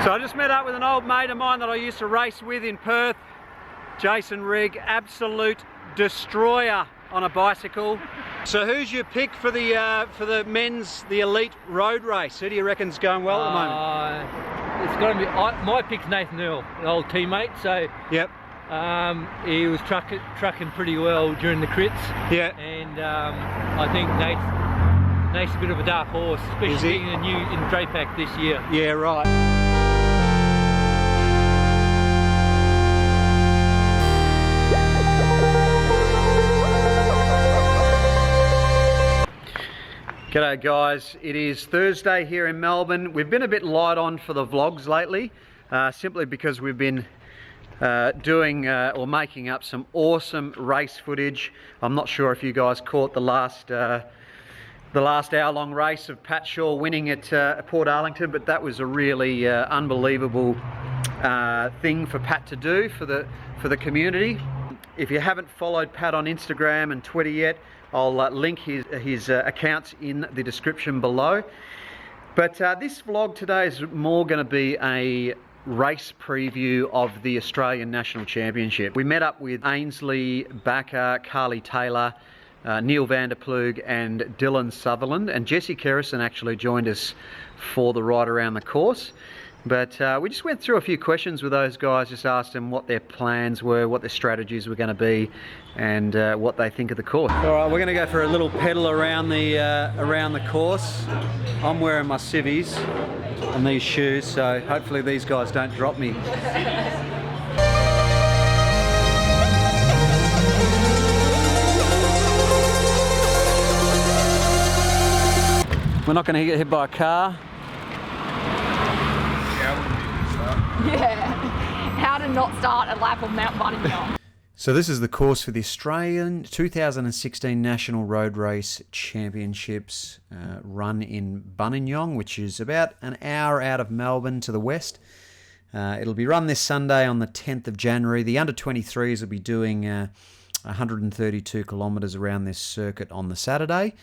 So I just met up with an old mate of mine that I used to race with in Perth, Jason Rigg, absolute destroyer on a bicycle. So who's your pick for the men's, the elite road race? Who do you reckon's going well at the moment? It's going to be, my pick's Nathan Earl, an old teammate, so yep. He was trucking pretty well during the crits. Yeah. And I think Nate's a bit of a dark horse, especially being new in Drapac this year. Yeah, right. G'day guys, it is Thursday here in Melbourne. We've been a bit light on for the vlogs lately, simply because we've been doing or making up some awesome race footage. I'm not sure if you guys caught the last hour-long race of Pat Shaw winning at Port Arlington, but that was a really unbelievable thing for Pat to do for the community. If you haven't followed Pat on Instagram and Twitter yet, I'll link his accounts in the description below. But this vlog today is more going to be a race preview of the Australian National Championship. We met up with Ainslie, Bakker, Carlee Taylor, Neil van der Ploeg and Dylan Sutherland, and Jesse Kerrison actually joined us for the ride around the course. But we just went through a few questions with those guys, just asked them what their plans were, what their strategies were going to be, and what they think of the course. All right, we're going to go for a little pedal around the course. I'm wearing my civvies and these shoes, so hopefully these guys don't drop me. We're not going to get hit by a car. Yeah, how to not start a lap of Mount Buninyong. So this is the course for the Australian 2016 National Road Race Championships, run in Buninyong, which is about an hour out of Melbourne to the west. It'll be run this Sunday on the 10th of January. The under-23s will be doing 132 kilometres around this circuit on the Saturday,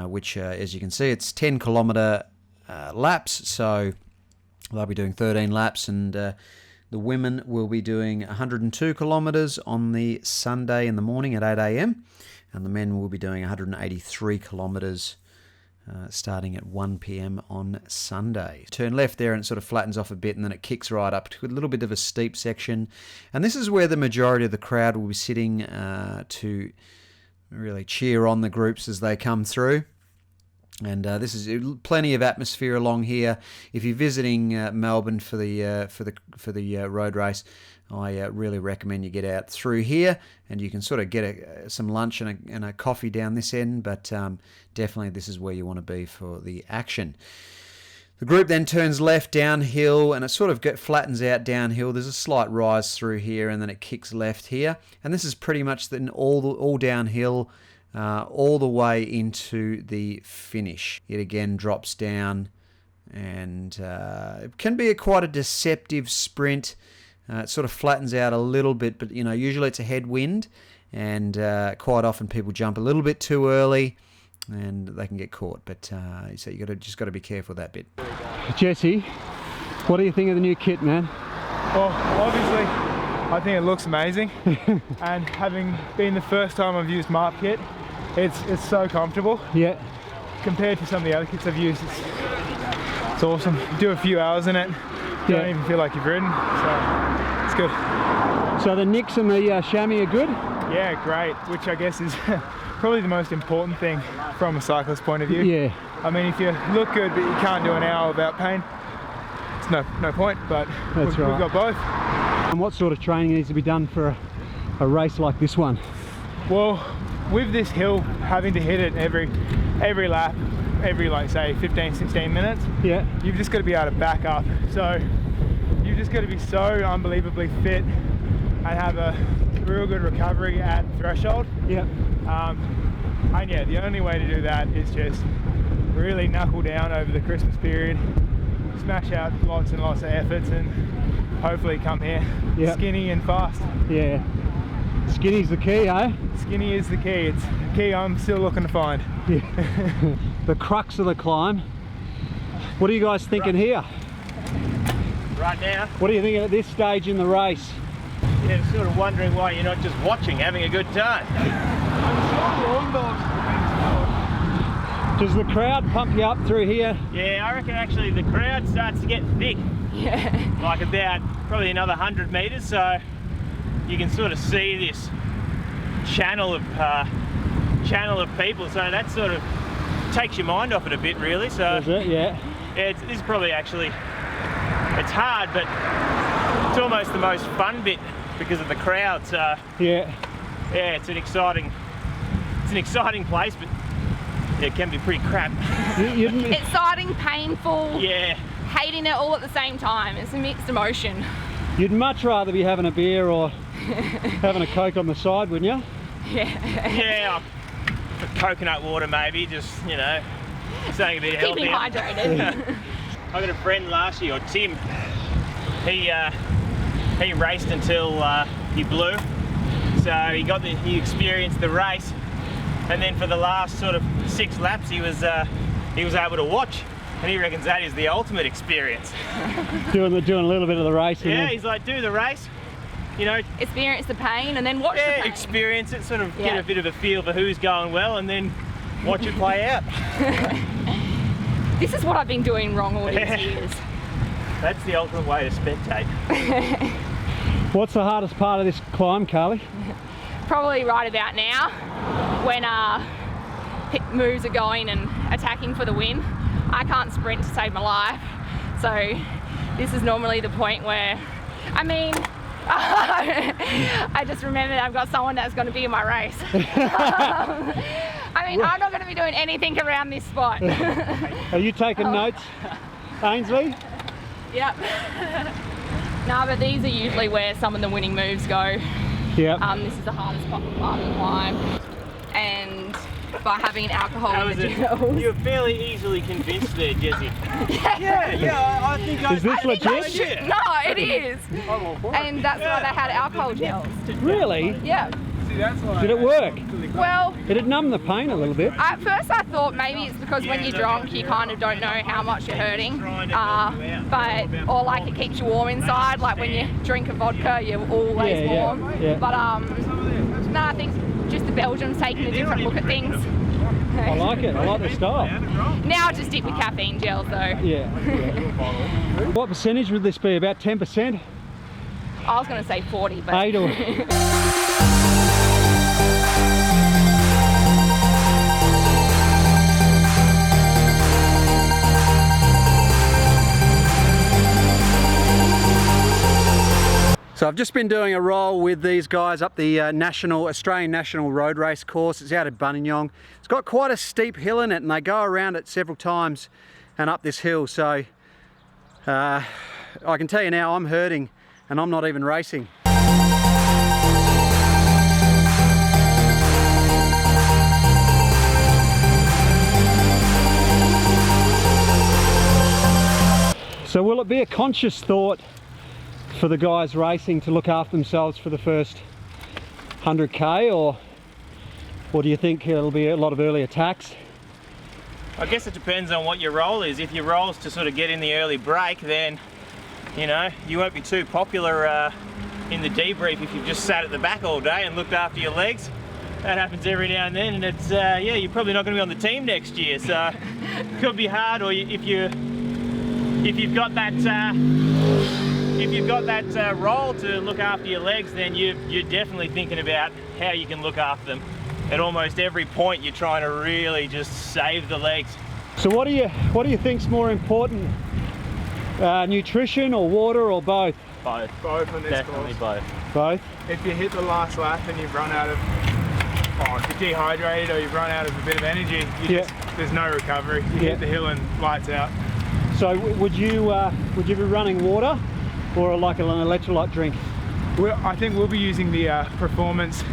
which, as you can see, it's 10-kilometre laps, so they'll be doing 13 laps, and the women will be doing 102 kilometres on the Sunday in the morning at 8 AM, and the men will be doing 183 kilometres starting at 1 PM on Sunday. Turn left there and it sort of flattens off a bit, and then it kicks right up to a little bit of a steep section, and this is where the majority of the crowd will be sitting to really cheer on the groups as they come through. And this is plenty of atmosphere along here. If you're visiting Melbourne for the road race, I really recommend you get out through here, and you can sort of get some lunch and a coffee down this end. But definitely, this is where you want to be for the action. The group then turns left downhill, and it sort of flattens out downhill. There's a slight rise through here, and then it kicks left here. And this is pretty much all downhill. All the way into the finish. It again drops down, and it can be quite a deceptive sprint. It sort of flattens out a little bit, but you know, usually it's a headwind, and quite often people jump a little bit too early and they can get caught. But so you just got to be careful of that bit. Jesse, what do you think of the new kit, man? Well, obviously I think it looks amazing, and having been the first time I've used MARP kit, it's so comfortable. Yeah. Compared to some of the other kits I've used, it's awesome. You do a few hours in it, you don't even feel like you've ridden, so it's good. So the nicks and the chamois are good? Yeah, great, which I guess is probably the most important thing from a cyclist point of view. Yeah. I mean, if you look good but you can't do an hour without pain, it's no point, but we've got both. And what sort of training needs to be done for a race like this one? Well, with this hill, having to hit it every lap, every like say 15-16 minutes, yeah, you've just got to be able to back up. So you've just got to be so unbelievably fit and have a real good recovery at threshold. Yeah. And yeah, the only way to do that is just really knuckle down over the Christmas period, smash out lots and lots of efforts, and hopefully come here skinny and fast. Yeah. Skinny's the key, eh? Skinny is the key. It's the key I'm still looking to find. Yeah. The crux of the climb. What are you guys thinking here? right now. What are you thinking at this stage in the race? Yeah, sort of wondering why you're not just watching, having a good time. Does the crowd pump you up through here? Yeah, I reckon actually the crowd starts to get thick. Yeah. Like about probably another 100 metres, so you can sort of see this channel of people. So that sort of takes your mind off it a bit, really. So Is it? Yeah. yeah, this is probably actually, it's hard, but it's almost the most fun bit because of the crowd. So Yeah. yeah, it's an exciting place, but it can be pretty crap. Exciting, painful, Yeah. hating it all at the same time. It's a mixed emotion. You'd much rather be having a beer or having a Coke on the side, wouldn't you? Yeah. Yeah, coconut water maybe, just, you know, something a bit healthier. Keeping hydrated. I got a friend last year, Tim. He raced until he blew, so he experienced the race, and then for the last sort of 6 laps he was able to watch, and he reckons that is the ultimate experience. doing a little bit of the race. Yeah, he's like, do the race, you know. Experience the pain and then watch the pain. Experience it, sort of Yeah. get a bit of a feel for who's going well, and then watch it play out. This is what I've been doing wrong all these years. That's the ultimate way to spectate. What's the hardest part of this climb, Carlee? Probably right about now, when moves are going and attacking for the win. I can't sprint to save my life, so this is normally the point where, I mean, I just remembered I've got someone that's going to be in my race. I mean, I'm not going to be doing anything around this spot. Are you taking notes, Ainslie? Yep. No, but these are usually where some of the winning moves go. Yep. This is the hardest part of the climb, and by having alcohol in the gels. You're fairly easily convinced there, Jesse. Yeah, I think Is this legit? Yeah. No, it is. And that's why they had alcohol gels. Really? Yeah. Did it work? Well, Did it numb the pain a little bit? at first I thought maybe it's because when you're drunk you kind of don't know how much you're hurting, or like it keeps you warm inside, like when you drink a vodka you're always warm. Yeah. But no, I think just the Belgians taking a different look at things. I like it. I like the style. Now I just dip with caffeine gels though. Yeah. What percentage would this be? About 10%? I was going to say 40, but 8 or... So I've just been doing a roll with these guys up the Australian National Road Race course. It's out at Buninyong. It's got quite a steep hill in it, and they go around it several times and up this hill. So I can tell you now, I'm hurting and I'm not even racing. So will it be a conscious thought for the guys racing to look after themselves for the first 100k, or do you think it'll be a lot of early attacks? I guess it depends on what your role is. If your role is to sort of get in the early break, then you know you won't be too popular in the debrief if you've just sat at the back all day and looked after your legs. That happens every now and then, and it's yeah, you're probably not going to be on the team next year, so it could be hard. Or if you've got that role to look after your legs, then you're definitely thinking about how you can look after them. At almost every point, you're trying to really just save the legs. So what do you think's more important? Nutrition or water or both? Both. Both on this Definitely course. both. Both? If you hit the last lap and you've run out of, if you're dehydrated or you've run out of a bit of energy, there's no recovery. You hit the hill and lights out. So would you be running water or like an electrolyte drink? I think we'll be using the performance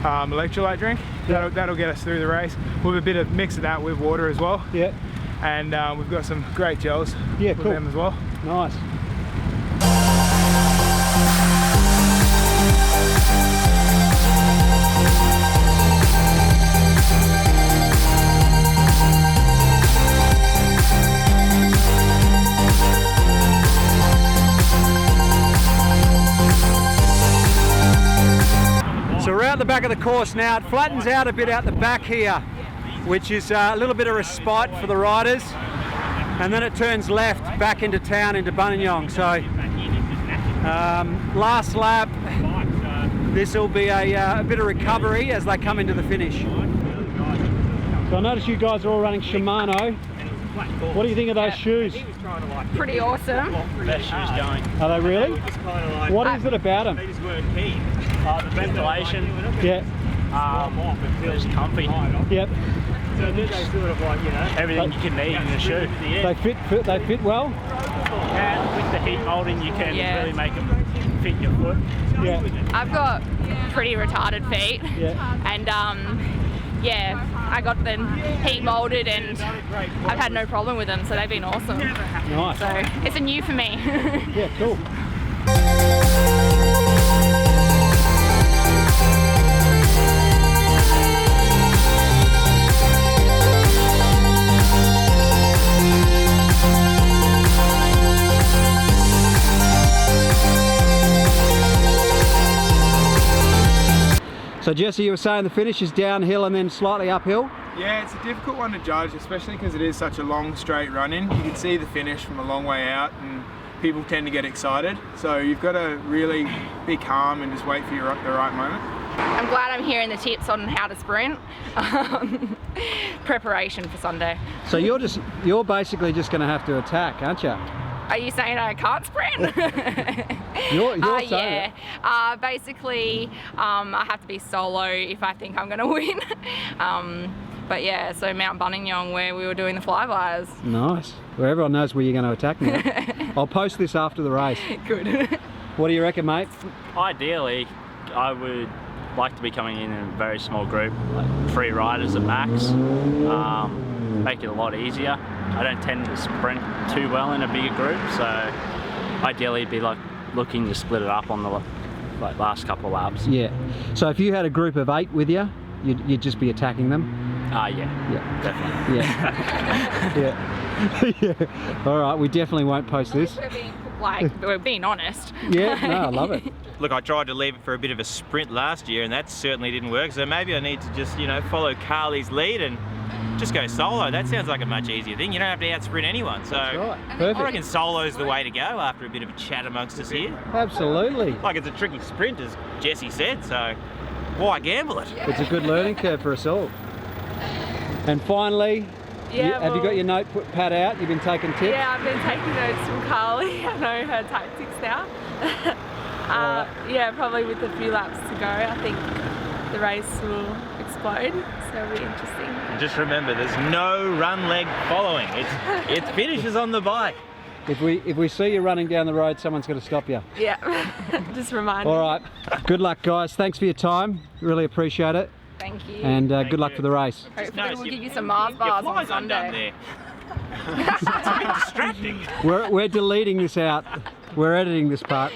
electrolyte drink. That'll get us through the race. We'll have a bit of mix of that with water as well. Yeah. And we've got some great gels with them as well. Nice. the back of the course now. It flattens out a bit out the back here, which is a little bit of respite for the riders. And then it turns left back into town, into Buninyong. So last lap, this will be a bit of recovery as they come into the finish. So I notice you guys are all running Shimano. What do you think of those shoes? Pretty awesome. Best shoes going. Are they really? What is it about them? The ventilation. Yeah. Feels comfy. Yep. So they sort of like, you know, everything you can need in a shoe. They fit well. And with the heat molding, you can really make them fit your foot. Yeah. I've got pretty retarded feet. Yeah. And yeah, I got them heat molded and I've had no problem with them, so they've been awesome. Nice. So it's a new for me. Yeah, cool. So Jesse, you were saying the finish is downhill and then slightly uphill? Yeah, it's a difficult one to judge, especially because it is such a long straight run in. You can see the finish from a long way out and people tend to get excited. So you've got to really be calm and just wait for the right moment. I'm glad I'm hearing the tips on how to sprint. Preparation for Sunday. So you're basically just going to have to attack, aren't you? Are you saying I can't sprint? You're saying yeah. Basically, I have to be solo if I think I'm going to win. But yeah, so Mount Buninyong where we were doing the flybys. Nice. Well, everyone knows where you're going to attack now. I'll post this after the race. Good. What do you reckon, mate? Ideally, I would like to be coming in a very small group, like 3 riders at max. Make it a lot easier. I don't tend to sprint too well in a bigger group, so ideally it'd be like looking to split it up on the last couple of laps. Yeah. So if you had a group of 8 with you, you'd just be attacking them? Yeah, definitely. Yeah. Yeah. All right, we definitely won't post this. We're being honest. Yeah, no, I love it. Look, I tried to leave it for a bit of a sprint last year and that certainly didn't work, so maybe I need to just, you know, follow Carlee's lead and just go solo. That sounds like a much easier thing. You don't have to out-sprint anyone, so Right. Perfect. I reckon solo's the way to go after a bit of a chat amongst us here. Absolutely. Like, it's a tricky sprint, as Jesse said, so why gamble it? It's a good learning curve for us all. And finally, have you got your notepad out? You've been taking tips? Yeah, I've been taking notes from Carlee. I know her tactics now. Yeah, probably with a few laps to go, I think the race will explode, so it'll be interesting. And just remember, there's no run leg following. It finishes on the bike. If we see you running down the road, someone's got to stop you. Yeah, just remind All me. right. Good luck, guys. Thanks for your time. Really appreciate it. Thank you. And good luck for the race. Hopefully we'll give you some Mars bars on Sunday. It's a bit distracting. We're deleting this out. We're editing this part.